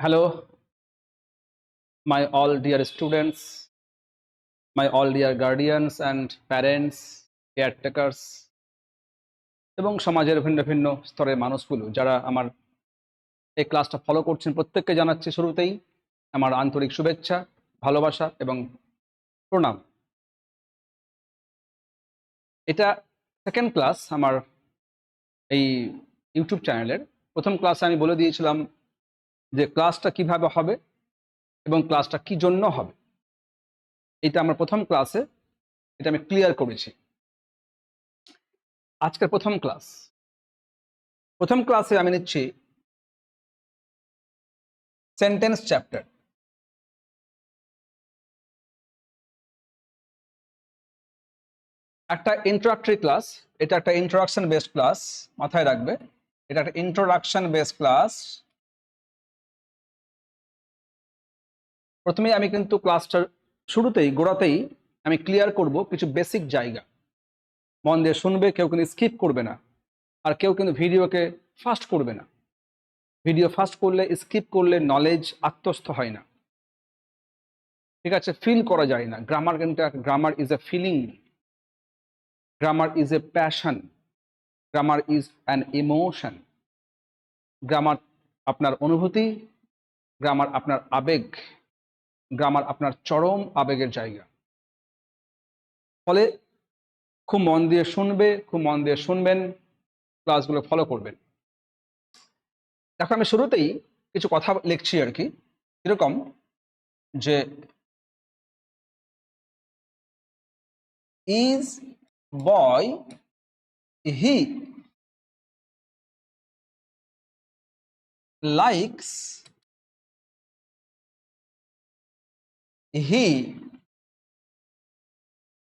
Hello, my all dear students, my all dear guardians and parents, caretakers এবং সমাজের ভিন্ন ভিন্ন স্তরের মানুষগুলো যারা আমার এই ক্লাসটা ফলো করছেন প্রত্যেককে জানাচ্ছি শুরুতেই আমার আন্তরিক শুভেচ্ছা, ভালোবাসা এবং প্রণাম। এটা সেকেন্ড ক্লাস আমার এই ইউটিউব চ্যানেলের। প্রথম ক্লাসে আমি বলে দিয়েছিলাম যে ক্লাসটা কিভাবে হবে এবং ক্লাসটা কি জন্য হবে। এটা আমার প্রথম ক্লাসে এটা আমি ক্লিয়ার করেছি। আজকের প্রথম ক্লাসে আমি নিচ্ছি সেন্টেন্স চ্যাপ্টার। একটা ইন্ট্রোডাক্টরি ক্লাস, এটা একটা ইন্ট্রোডাকশন বেসড ক্লাস, মাথায় রাখবে এটা একটা ইন্ট্রোডাকশন বেসড ক্লাস। প্রথমেই আমি কিন্তু ক্লাসটার শুরুতেই গোড়াতেই আমি ক্লিয়ার করব কিছু বেসিক জায়গা। মন দিয়ে শুনবে, কেউ কিন্তু স্কিপ করবে না, আর কেউ কিন্তু ভিডিওকে ফাস্ট করবে না। ভিডিও ফাস্ট করলে, স্কিপ করলে নলেজ আত্মস্থ হয় না, ঠিক আছে? ফিল করা যায় না। গ্রামার কিন্তু grammar is a feeling, grammar is a passion, grammar is an emotion. Grammar আপনার অনুভূতি, গ্রামার আপনার আবেগ, গ্রামার আপনার চরম আবেগের জায়গা। ফলে খুব মন দিয়ে শুনবে, খুব মন দিয়ে শুনবেন, ক্লাসগুলো ফলো করবেন। দেখো, আমি শুরুতেই কিছু কথা লিখছি আর কি, এরকম যে is boy he likes he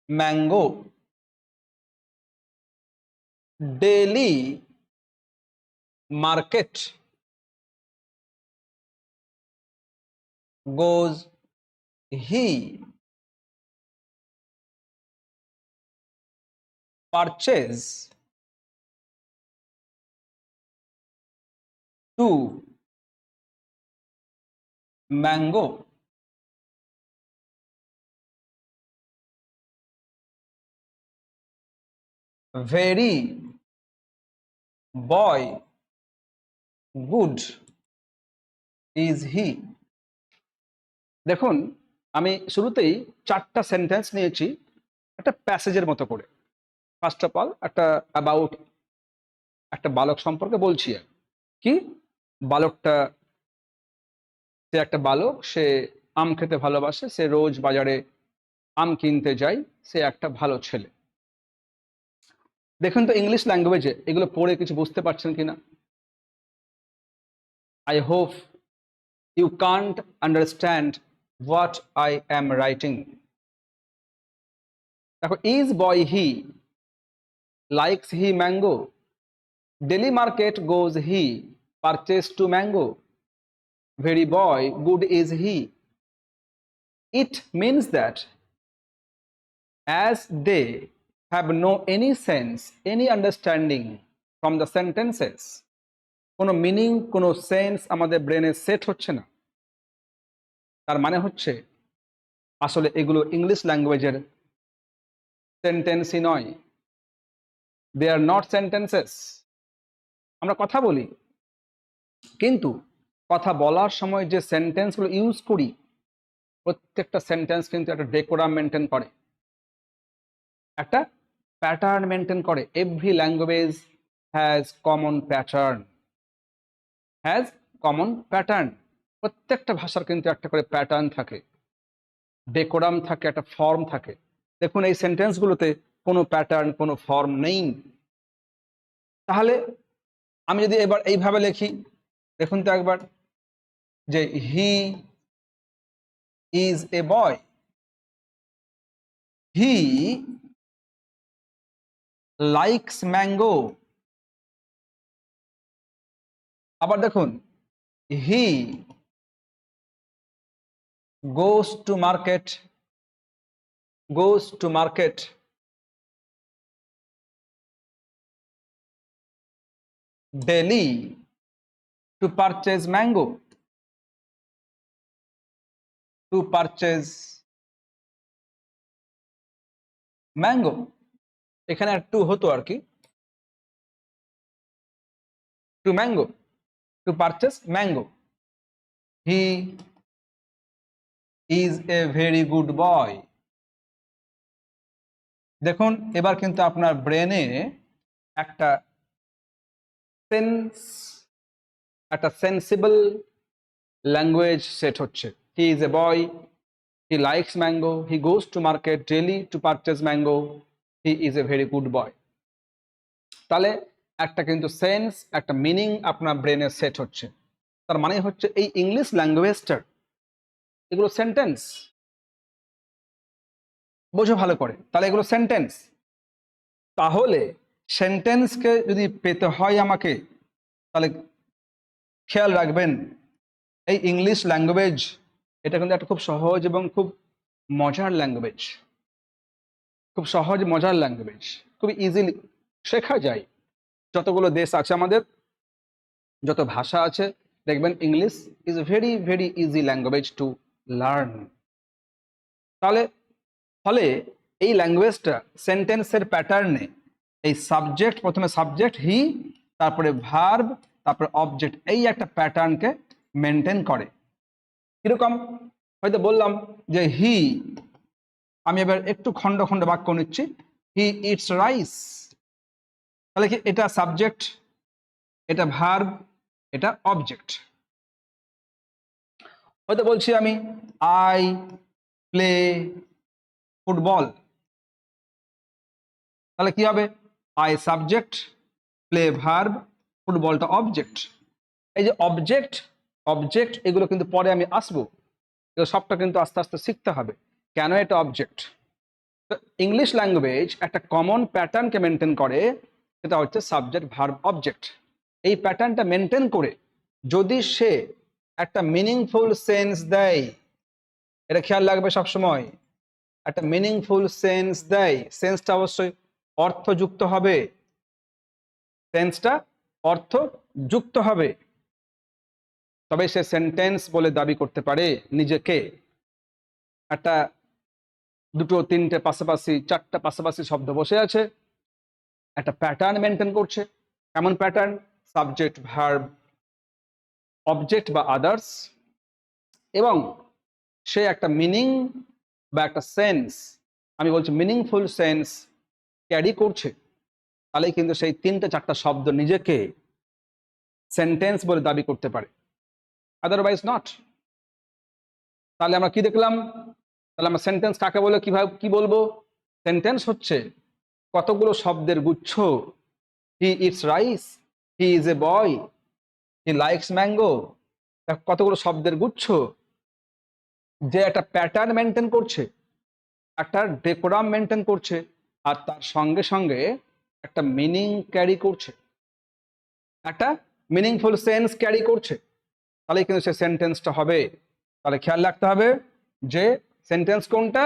mango daily market goes he purchase to mango very boy good is he। দেখুন, আমি শুরুতেই চারটা সেন্টেন্স নিয়েছি একটা প্যাসেজের মতো করে। ফার্স্ট অফ অল একটা অ্যাবাউট একটা বালক সম্পর্কে বলছি। আর কি, বালকটা, সে একটা বালক, সে আম খেতে ভালোবাসে, সে রোজ বাজারে আম কিনতে যায়, সে একটা ভালো ছেলে। দেখুন তো ইংলিশ ল্যাঙ্গুয়েজে এগুলো পড়ে কিছু বুঝতে পারছেন কিনা। I hope you can't understand what I am writing. দেখো, is boy he likes he mango daily market goes he purchase to mango very boy good is he. It means that as they have no any sense, any understanding from the sentences, কোনো meaning, কোনো sense আমাদের ব্রেনে set হচ্ছে না। তার মানে হচ্ছে আসলে এগুলো ইংলিশ ল্যাঙ্গুয়েজের সেন্টেন্সই নয়, দে আর নট সেন্টেন্সেস। আমরা কথা বলি, কিন্তু কথা বলার সময় যে সেন্টেন্সগুলো ইউজ করি, প্রত্যেকটা সেন্টেন্স কিন্তু একটা ডেকোরাম মেনটেন করে, একটা প্যাটার্ন মেনটেন করে। Every language has common pattern, has common pattern. প্রত্যেকটা ভাষার কিন্তু একটা করে প্যাটার্ন থাকে, ডেকোরাম থাকে, একটা ফর্ম থাকে। দেখুন, এই সেন্টেন্সগুলোতে কোনো প্যাটার্ন, কোনো ফর্ম নেই। তাহলে আমি যদি এবার এইভাবে লিখি, দেখুন তো একবার, যে he is a boy, he likes mango. আবার দেখুন, he goes to market, goes to market daily to purchase mango. To purchase mango, এখানে আর টু হতো আর কি, to mango, to purchase mango. He is a very good boy. দেখুন এবার কিন্তু আপনার ব্রেনে একটা সেন্স, একটা সেন্সিবল ল্যাঙ্গুয়েজ সেট হচ্ছে। হি is a boy, he likes mango, he goes to market daily to purchase mango, he is a very good বয়। তাহলে একটা কিন্তু সেন্স, একটা মিনিং আপনার ব্রেনে সেট হচ্ছে। তার মানে হচ্ছে এই ইংলিশ ল্যাঙ্গুয়েজটার এগুলো সেন্টেন্স, বোঝো ভালো করে, তাহলে এগুলো সেন্টেন্স। তাহলে সেন্টেন্সকে যদি পেতে হয় আমাকে, তাহলে খেয়াল রাখবেন এই ইংলিশ ল্যাঙ্গুয়েজ এটা কিন্তু একটা খুব সহজ এবং খুব মজার ল্যাঙ্গুয়েজ, খুব সহজ মজার ল্যাঙ্গুয়েজ, খুব ইজিলি শেখা যায়। যতগুলো দেশ আছে আমাদের, যত ভাষা আছে, দেখবেন English is a very very easy language to learn. তাহলে ফলে এই ল্যাঙ্গুয়েজটা সেন্টেন্সের প্যাটার্নে এই সাবজেক্ট, প্রথমে সাবজেক্ট হি, তারপরে ভার্ব, তারপরে অবজেক্ট, এই একটা প্যাটার্নকে মেনটেন করে। কিরকম? হয়তো বললাম যে হি, আমি এবার একটু খণ্ড খণ্ড বাক্য নিচ্ছি। হি ইটস রাইস, তাহলে কি এটা সাবজেক্ট, এটা ভার্ব, এটা অবজেক্ট। হয়তো বলছি আমি আই প্লে ফুটবল, তাহলে কি হবে? আই সাবজেক্ট, প্লে ভার্ব, ফুটবলটা অবজেক্ট। এই যে অবজেক্ট অবজেক্ট এগুলো কিন্তু পরে আমি আসবো, এগুলো সবটা কিন্তু আস্তে আস্তে শিখতে হবে কেন এটা অবজেক্ট। তো ইংলিশ ল্যাঙ্গুয়েজ একটা কমন প্যাটার্নকে মেনটেন করে, সেটা হচ্ছে সাবজেক্ট ভার্ব অবজেক্ট। এই প্যাটার্নটা মেনটেন করে যদি সে একটা মিনিংফুল সেন্স দেয়, এটা খেয়াল রাখবে সবসময়, একটা মিনিংফুল সেন্স দেয়, সেন্সটা অবশ্যই অর্থযুক্ত হবে, সেন্সটা অর্থযুক্ত হবে, তবে সে সেন্টেন্স বলে দাবি করতে পারে নিজেকে। একটা দুটো তিনটে পাশাপাশি চারটা পাশাপাশি শব্দ বসে আছে, একটা প্যাটার্ন মেনটেন করছে। এমন প্যাটার্ন সাবজেক্ট ভার্ব অবজেক্ট বা আদার্স, এবং সে একটা মিনিং বা একটা সেন্স, আমি বলছি মিনিংফুল সেন্স ক্যারি করছে, তাহলেই কিন্তু সেই তিনটে চারটা শব্দ নিজেকে সেন্টেন্স বলে দাবি করতে পারে, আদারওয়াইজ নট। তাহলে আমরা কি দেখলাম? তাহলে আমরা সেন্টেন্স কাকে বলে, কিভাবে কি বলবো? সেন্টেন্স হচ্ছে কতগুলো শব্দের গুচ্ছ। He eats rice, he is a boy, he likes mango, কতগুলো শব্দের গুচ্ছ যে একটা প্যাটার্ন মেনটেন করছে, একটা ডেকোরাম মেনটেন করছে, আর তার সঙ্গে সঙ্গে একটা মিনিং ক্যারি করছে, একটা মিনিংফুল সেন্স ক্যারি করছে, তাহলে কিন্তু সে সেন্টেন্সটা হবে। তাহলে খেয়াল রাখতে হবে যে সেন্টেন্স কোনটা।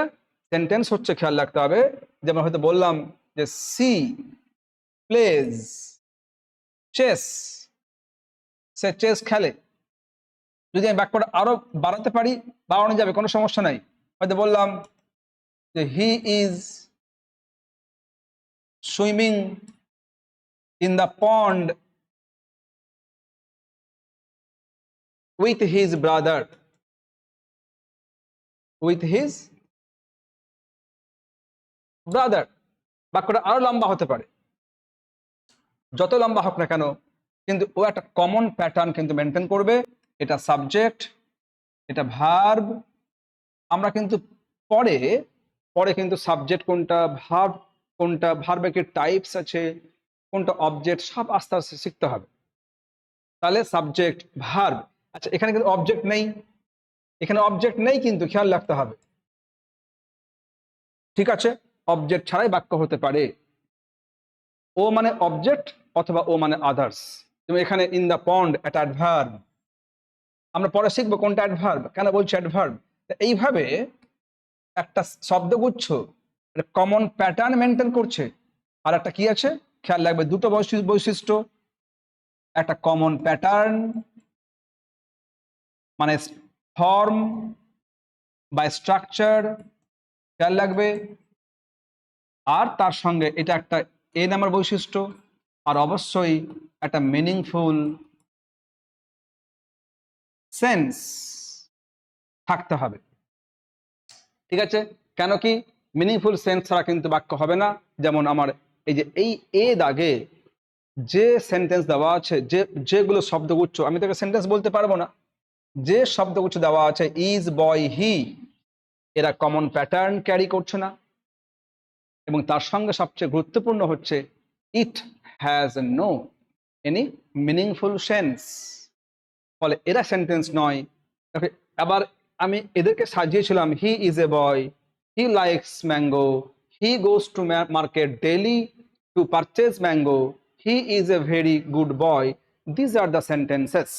সেন্টেন্স হচ্ছে, খেয়াল রাখতে হবে, যেমন হয়তো বললাম যে সি প্লেজ চেস, সে চেস খেলে। যদি আমি বাক্যটা আরো বাড়াতে পারি, বাড়ানো যাবে, কোনো সমস্যা নাই। হয়তো বললাম যে he is swimming in the pond with his brother, with his brother. বাক্যটা আরো লম্বা হতে পারে, যত লম্বা হোক না কেন, কিন্তু ও একটা কমন প্যাটার্ন কিন্তু মেনটেন করবে। এটা সাবজেক্ট, এটা ভার্ব। আমরা কিন্তু পরে পরে কিন্তু সাবজেক্ট কোনটা, ভার্ব কোনটা, ভার্বের কি টাইপস আছে, কোনটা অবজেক্ট, সব আস্তে আস্তে শিখতে হবে। তাহলে সাবজেক্ট ভার্ব, আচ্ছা এখানে কিন্তু অবজেক্ট নেই, এখানে অবজেক্ট নেই, কিন্তু খেয়াল রাখতে হবে, ঠিক আছে? অবজেক্ট ছাড়াই বাক্য হতে পারে। ও মানে অবজেক্ট অথবা ও মানে আদার্স। যেমন এখানে ইন দ্য পন্ড, একটা অ্যাডভার্ব, আমরা পরে শিখবো কোনটা অ্যাডভার্ব, কেন বলছি অ্যাডভার্ব। এইভাবে একটা শব্দগুচ্ছ কমন প্যাটার্ন মেনটেন করছে। আর একটা কি আছে খেয়াল রাখবে, দুটো বৈশিষ্ট্য, একটা কমন প্যাটার্ন মানে ফর্ম, বা স্ট্রাকচার, খেয়াল রাখবে। আর তার সঙ্গে এটা একটা এ নাম্বার বৈশিষ্ট্য, আর অবশ্যই একটা মিনিংফুল সেন্স থাকতে হবে। ঠিক আছে, কেন কি মিনিংফুল সেন্স ছাড়া কিন্তু বাক্য হবে না। যেমন আমার এই যে এই এ দাগে যে সেন্টেন্স দেওয়া আছে, যেগুলো শব্দগুচ্ছ, আমি তোকে সেন্টেন্স বলতে পারবো না, যে শব্দগুচ্ছ দেওয়া আছে ইজ, বয়, হি, এরা কমন প্যাটার্ন ক্যারি করছে না। এবং তার সঙ্গে সবচেয়ে গুরুত্বপূর্ণ হচ্ছে it has no any meaningful sense, ফলে এরা সেন্টেন্স নয়। আবার আমি এদেরকে সাজিয়েছিলাম, he is a boy, he likes mango, he goes to market daily to purchase mango, he is a very good boy. These are the sentences,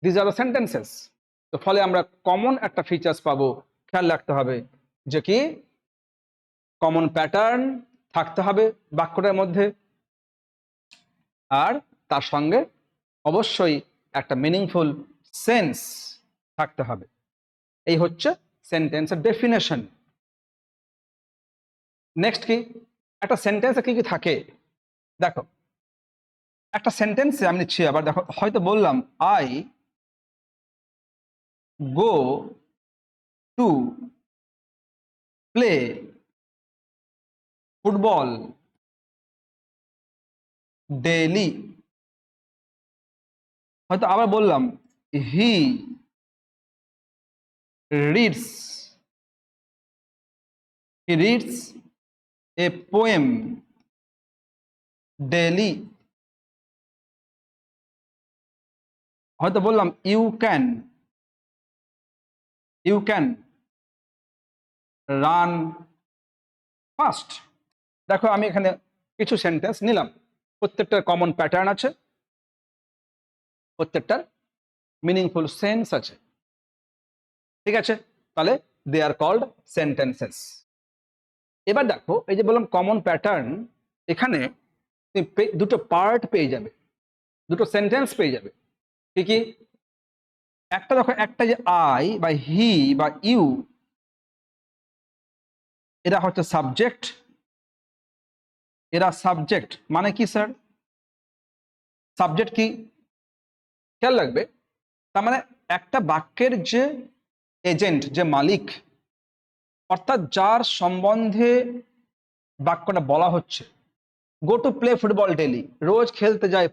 these are the sentences. তো ফলে আমরা কমন একটা features পাবো, খেয়াল রাখতে হবে যে কি কমন প্যাটার্ন থাকতে হবে বাক্যটার মধ্যে, আর তার সঙ্গে অবশ্যই একটা মিনিংফুল সেন্স থাকতে হবে। এই হচ্ছে সেন্টেন্সের ডেফিনেশন। নেক্সট কি, একটা সেন্টেন্সে কি কি থাকে দেখো। একটা সেন্টেন্সে আমি নিচ্ছি, আবার দেখো, হয়তো বললাম I go to play football daily. হয়তো আবার বললাম he reads a poem daily. হয়তো বললাম ইউ ক্যান রান ফাস্ট। দেখো আমি এখানে কিছু সেন্টেন্স নিলাম, প্রত্যেকটার কমন প্যাটার্ন আছে, প্রত্যেকটার মিনিংফুল সেন্স আছে। ঠিক আছে, তাহলে দে আর কল্ড সেন্টেন্সেস। এবার দেখো, এই যে বললাম কমন প্যাটার্ন, এখানে দুটো পার্ট পেয়ে যাবে, দুটো সেন্টেন্স পেয়ে যাবে। কি কি? একটা দেখো, একটা যে আই বা হি বা ইউ, এরা হচ্ছে সাবজেক্ট, এরা সাবজেক্ট। মানে কি স্যার সাবজেক্ট কি? খেয়াল রাখবে, তার মানে একটা বাক্যের যে এজেন্ট, যে মালিক, অর্থাৎ যার সম্বন্ধে বাক্যটা বলা হচ্ছে, go to play football daily, রোজ খেলতে যায়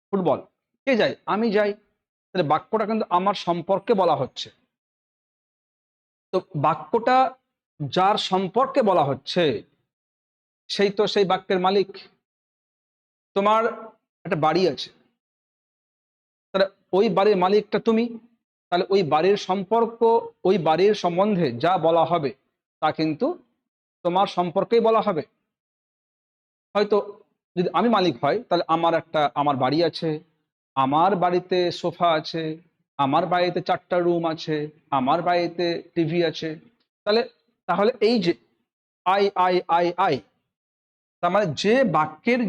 ফুটবল, কে যায়? আমি যাই। তাহলে বাক্যটা কিন্তু আমার সম্পর্কে বলা হচ্ছে। তো বাক্যটা যার সম্পর্কে বলা হচ্ছে, সেই তো সেই বাক্যের মালিক। তোমার একটা বাড়ি আছে, তাহলে ওই বাড়ির মালিকটা তুমি। তাহলে ওই বাড়ির সম্পর্ক, ওই বাড়ির সম্বন্ধে যা বলা হবে তা কিন্তু তোমার সম্পর্কেই বলা হবে। হয়তো যদি আমি মালিক হয়, তাহলে আমার বাড়ি আছে, আমার বাড়িতে সোফা আছে, আমার বাড়িতে 4টা রুম আছে, আমার বাড়িতে টিভি আছে। তাহলে তাহলে এই যে আই, তার মানে যে বাক্যের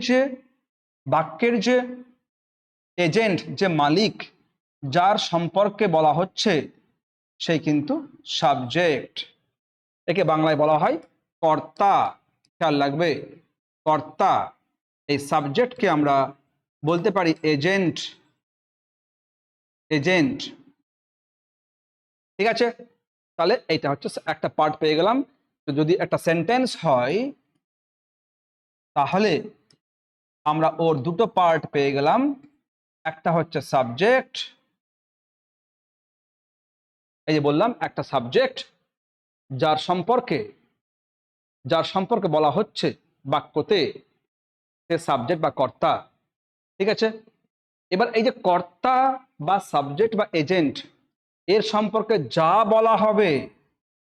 যে এজেন্ট, যে মালিক, যার সম্পর্কে বলা হচ্ছে, সেই কিন্তু সাবজেক্ট। একে বাংলায় বলা হয় কর্তা। খেয়াল রাখবে, কর্তা। এই সাবজেক্টকে আমরা বলতে পারি এজেন্ট। ঠিক আছে, তাহলে এইটা হচ্ছে একটা পার্ট পেয়ে গেলাম। তো যদি একটা সেন্টেন্স হয়, তাহলে আমরা ওর দুটো পার্ট পেয়ে গেলাম। একটা হচ্ছে সাবজেক্ট, এই যে বললাম একটা সাবজেক্ট যার সম্পর্কে বলা হচ্ছে বাক্যতে, সে সাবজেক্ট বা কর্তা। ঠিক আছে, এবার এই যে কর্তা বা সাবজেক্ট বা এজেন্ট, এর সম্পর্কে যা বলা হবে,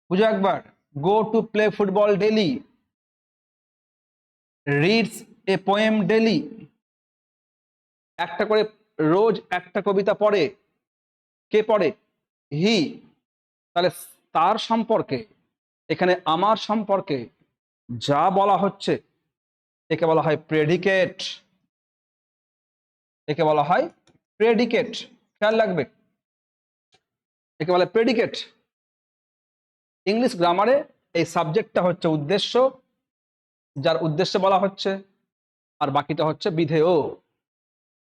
বুঝো একবার, গো to play football daily, reads a poem daily, একটা করে রোজ একটা কবিতা পড়ে, কে পড়ে? হি। তাহলে তার সম্পর্কে, এখানে আমার সম্পর্কে যা বলা হচ্ছে, একে বলা হয় প্রেডিকেট। খেয়াল রাখবে। একে বলে প্রেডিকেট। ইংলিশ গ্রামারে এই সাবজেক্টটা হচ্ছে উদ্দেশ্য, যার উদ্দেশ্যে বলা হচ্ছে, আর বাকিটা হচ্ছে বিধেয়।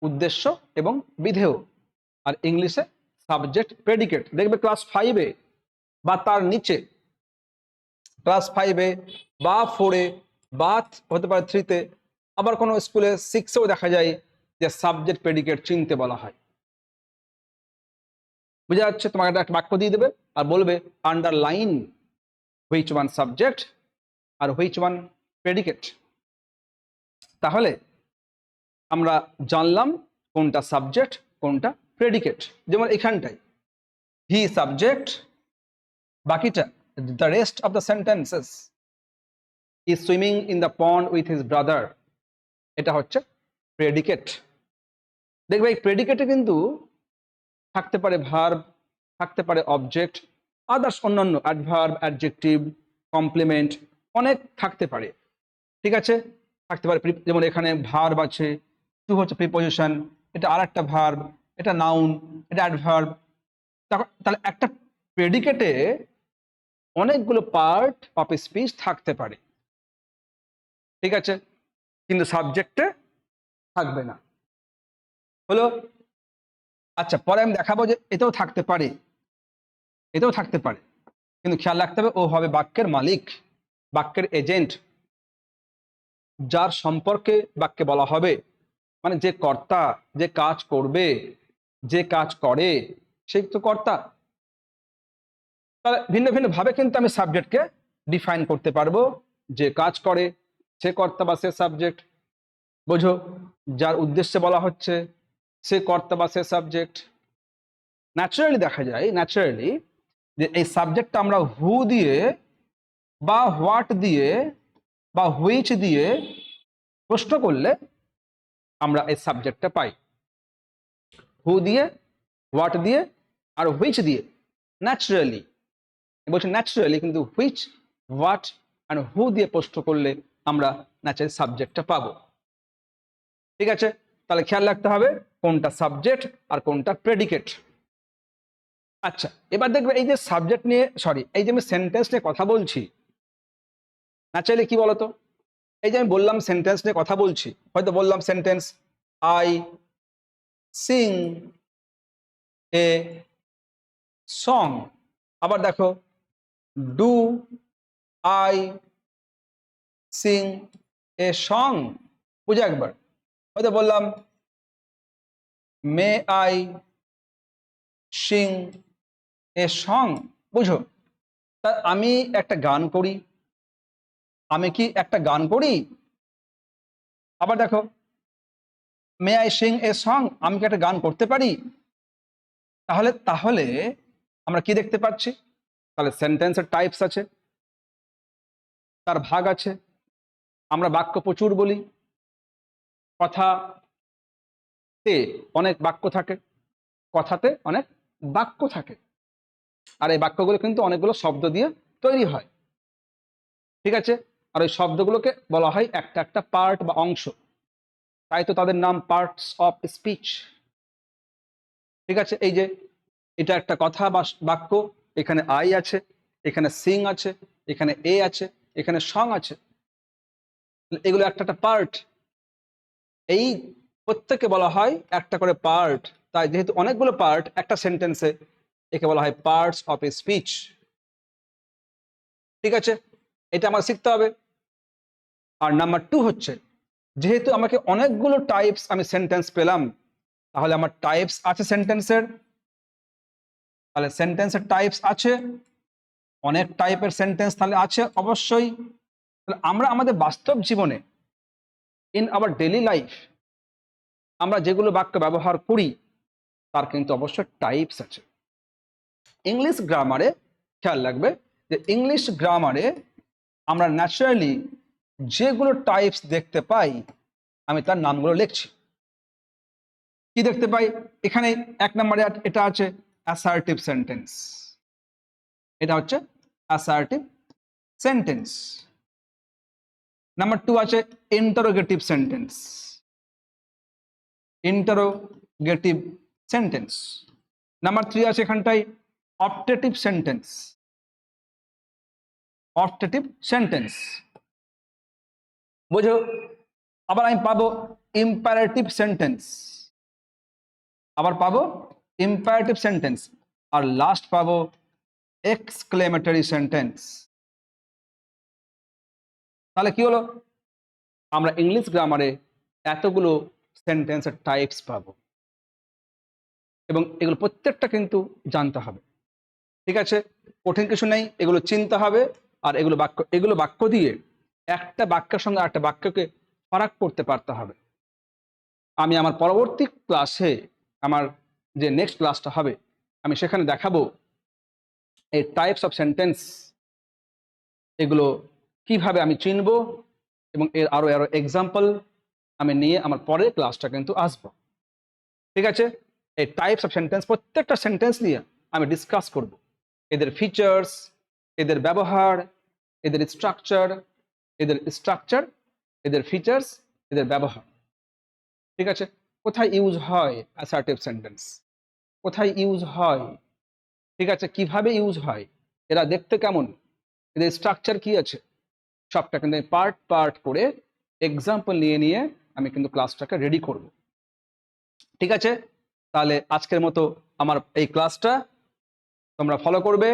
উদ্দেশ্য এবং বিধেয়। আর ইংলিশে সাবজেক্ট প্রেডিকেট। দেখবে ক্লাস 5-এ বা তার নিচে, ক্লাস 5-এ বা 4-এ বা হতে পারে 3-তে, আবার কোনো স্কুলে 6-এও দেখা যায় যে সাবজেক্ট প্রেডিকেট চিনতে বলা হয়। বুঝা যাচ্ছে? তোমাকে একটা বাক্য দিয়ে দেবে আর বলবে আন্ডারলাইন হুইচ ওয়ান সাবজেক্ট আর হুইচ ওয়ান প্রেডিকেট। তাহলে আমরা জানলাম কোনটা সাবজেক্ট কোনটা প্রেডিকেট। যেমন এখানটায় হি সাবজেক্ট, বাকিটা the rest of the sentences is swimming in the pond with his brother, এটা হচ্ছে প্রেডিকেট। দেখবে এই প্রেডিকেটে কিন্তু থাকতে পারে ভার্ব, থাকতে পারে অবজেক্ট, আদার্স অন্যান্য অ্যাডভার্ব, অ্যাডজেক্টিভ, কমপ্লিমেন্ট অনেক থাকতে পারে। ঠিক আছে? থাকতে পারে যেমন এখানে ভার্ব আছে, টু হচ্ছে প্রিপোজিশন, এটা আর একটা ভার্ব, এটা নাউন, এটা অ্যাডভার্ব। তাহলে একটা প্রেডিকেটে অনেকগুলো পার্ট অফ স্পিচ থাকতে পারে। ঠিক আছে? কিন্তু সাবজেক্টে থাকবে না। হলো? আচ্ছা, পরে আমি দেখাবো যে এতেও থাকতে পারে, এতেও থাকতে পারে, কিন্তু খেয়াল রাখতে হবে ও হবে বাক্যের মালিক, বাক্যের এজেন্ট, যার সম্পর্কে বাক্যে বলা হবে, মানে যে কর্তা, যে কাজ করবে, যে কাজ করে, সেই তো কর্তা। তাহলে ভিন্ন ভিন্ন ভাবে কিন্তু আমি সাবজেক্টকে ডিফাইন করতে পারবো। যে কাজ করে সে কর্তা বা সে সাবজেক্ট, বোঝো? যার উদ্দেশ্যে বলা হচ্ছে সে কর্তা বা সে সাবজেক্ট। ন্যাচারালি দেখা যায়, ন্যাচারালি যে এই সাবজেক্টটা আমরা হু দিয়ে বা হোয়াট দিয়ে বা হুইচ দিয়ে প্রশ্ন করলে আমরা এই সাবজেক্টটা পাই। হু দিয়ে, হোয়াট দিয়ে আর হুইচ দিয়ে। ন্যাচারালি বলছে, ন্যাচারালি, কিন্তু হুইচ, হোয়াট অ্যান্ড হু দিয়ে প্রশ্ন করলে আমরা ন্যাচারালি সাবজেক্টটা পাবো। ঠিক আছে? তাহলে খেয়াল রাখতে হবে কোনটা সাবজেক্ট আর কোনটা প্রেডিকেট। আচ্ছা, এবার দেখবে এই যে সাবজেক্ট নিয়ে, সরি, এই যে আমি সেন্টেন্স নিয়ে কথা বলছি, ন্যাচারালি কি বলতো? এই যে আমি বললাম সেন্টেন্স নিয়ে কথা বলছি, হয়তো বললাম sentence I sing a song. আবার দেখো do I sing a song. বুঝো একবার? হয়তো বললাম may I sing a song. বুঝো? তা আমি একটা গান করি, আমি কি একটা গান করি? আবার দেখো may I sing a song, আমি কি একটা গান করতে পারি? তাহলে তাহলে আমরা কি দেখতে পাচ্ছি? তাহলে সেন্টেন্সের টাইপস আছে, তার ভাগ আছে। আমরা বাক্য প্রচুর বলি, কথাতে অনেক বাক্য থাকে, কথাতে অনেক বাক্য থাকে, আর এই বাক্যগুলো কিন্তু অনেকগুলো শব্দ দিয়ে তৈরি হয়। ঠিক আছে? আর ওই শব্দগুলোকে বলা হয় একটা একটা পার্ট বা অংশ, তাই তো তাদের নাম পার্টস অফ স্পিচ। ঠিক আছে? এই যে এটা একটা কথা বা বাক্য, এখানে আই আছে, এখানে সিং আছে, এখানে এ আছে, এখানে সং আছে, এগুলো একটা একটা পার্ট। এই প্রত্যেককে বলা হয় একটা করে পার্ট। তাই যেহেতু অনেকগুলো পার্ট একটা সেন্টেন্সে, একে বলা হয় পার্টস অফ এ স্পিচ। ঠিক আছে? এটা আমার শিখতে হবে। আর নাম্বার 2 হচ্ছে, যেহেতু আমাকে অনেকগুলো টাইপস আমি সেন্টেন্স পেলাম, তাহলে আমার টাইপস আছে সেন্টেন্সের, তাহলে সেন্টেন্সের টাইপস আছে, অনেক টাইপের সেন্টেন্স তাহলে আছে অবশ্যই। তাহলে আমরা আমাদের বাস্তব জীবনে, ইন আওয়ার ডেইলি লাইফ, আমরা যেগুলো বাক্য ব্যবহার করি তার কিন্তু অবশ্যই টাইপস আছে। ইংলিশ গ্রামারে খেয়াল রাখবে যে ইংলিশ গ্রামারে আমরা ন্যাচারালি যেগুলো টাইপস দেখতে পাই, আমি তার নামগুলো লিখছি। কি দেখতে পাই? এখানে 1 নম্বরে এটা আছে অ্যাসার্টিভ সেন্টেন্স, এটা হচ্ছে অ্যাসার্টিভ সেন্টেন্স। নাম্বার 2 আছে interrogative sentence, interrogative sentence. Number 3 আছে এখানটায় অপটেটিভ সেন্টেন্স, অপটেটিভ সেন্টেন্স বুঝো। আবার আমি পাবো ইম্পারেটিভ সেন্টেন্স, আবার পাবো ইম্পারেটিভ সেন্টেন্স, আর লাস্ট পাবো এক্সক্লেমেটরি সেন্টেন্স। তাহলে কি হলো, আমরা ইংলিশ গ্রামারে এতগুলো সেন্টেন্সের টাইপস পাবো এবং এগুলো প্রত্যেকটা কিন্তু জানতে হবে। ঠিক আছে, কঠিন কিছু নেই, এগুলো চিনতে হবে। আর এগুলো বাক্য দিয়ে একটা বাক্যের সঙ্গে আরেকটা বাক্যকে ফারাক করতে পারতে হবে। আমি আমার পরবর্তী ক্লাসে, আমার যে নেক্সট ক্লাসটা হবে, আমি সেখানে দেখাবো এই টাইপস অফ সেন্টেন্স এগুলো কিভাবে আমি চিনব এবং এর আরো আরো এক্সাম্পল আমি নিয়ে আমার পরের ক্লাসটা কিন্তু আসবো। ঠিক আছে, এই টাইপস অফ সেন্টেন্স প্রত্যেকটা সেন্টেন্স নিয়ে আমি ডিসকাস করব, এদের ফিচার্স, এদের ব্যবহার, এদের স্ট্রাকচার, এদের ফিচার্স, এদের ব্যবহার। ঠিক আছে, কোথায় ইউজ হয় অ্যাসার্টিভ সেন্টেন্স, কোথায় ইউজ হয়, ঠিক আছে, কিভাবে ইউজ হয়, এরা দেখতে কেমন, এদের স্ট্রাকচার কি আছে, সবটা কিন্তু পার্ট পার্ট করে এক্সাম্পল নিয়ে নিয়ে আমি কিন্তু ক্লাসটাকে রেডি করব। ঠিক আছে, তাহলে আজকের মতো আমার এই ক্লাসটা তোমরা ফলো করবে।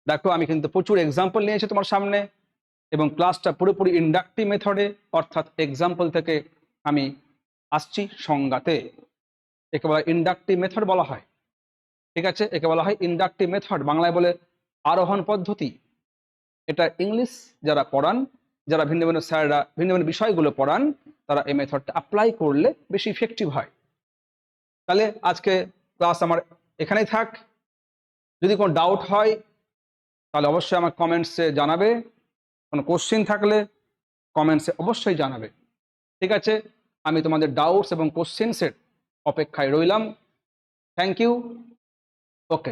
দেখো আমি কিন্তু প্রচুর এক্সাম্পল নিয়েছি তোমার সামনে এবং ক্লাসটা পুরোপুরি ইন্ডাক্টিভ মেথডে, অর্থাৎ এক্সাম্পল থেকে আমি আসছি সংজ্ঞাতে। একে বলা ইন্ডাক্টিভ মেথড বলা হয়। ঠিক আছে, একে বলা হয় ইন্ডাক্টিভ মেথড, বাংলায় বলে আরোহণ পদ্ধতি। এটা ইংলিশ যারা পড়ান, যারা ভিন্ন ভিন্ন স্যাররা ভিন্ন ভিন্ন বিষয়গুলো পড়ান, তারা এই মেথডটা অ্যাপ্লাই করলে বেশি ইফেক্টিভ হয়। তাহলে আজকে ক্লাস আমার এখানেই থাক। যদি কোনো ডাউট হয় তাহলে অবশ্যই আমার কমেন্টসে জানাবে, কোনো কোশ্চিন থাকলে কমেন্টসে অবশ্যই জানাবে। ঠিক আছে, আমি তোমাদের ডাউটস এবং কোশ্চিনসের অপেক্ষায় রইলাম। Thank you. ওকে।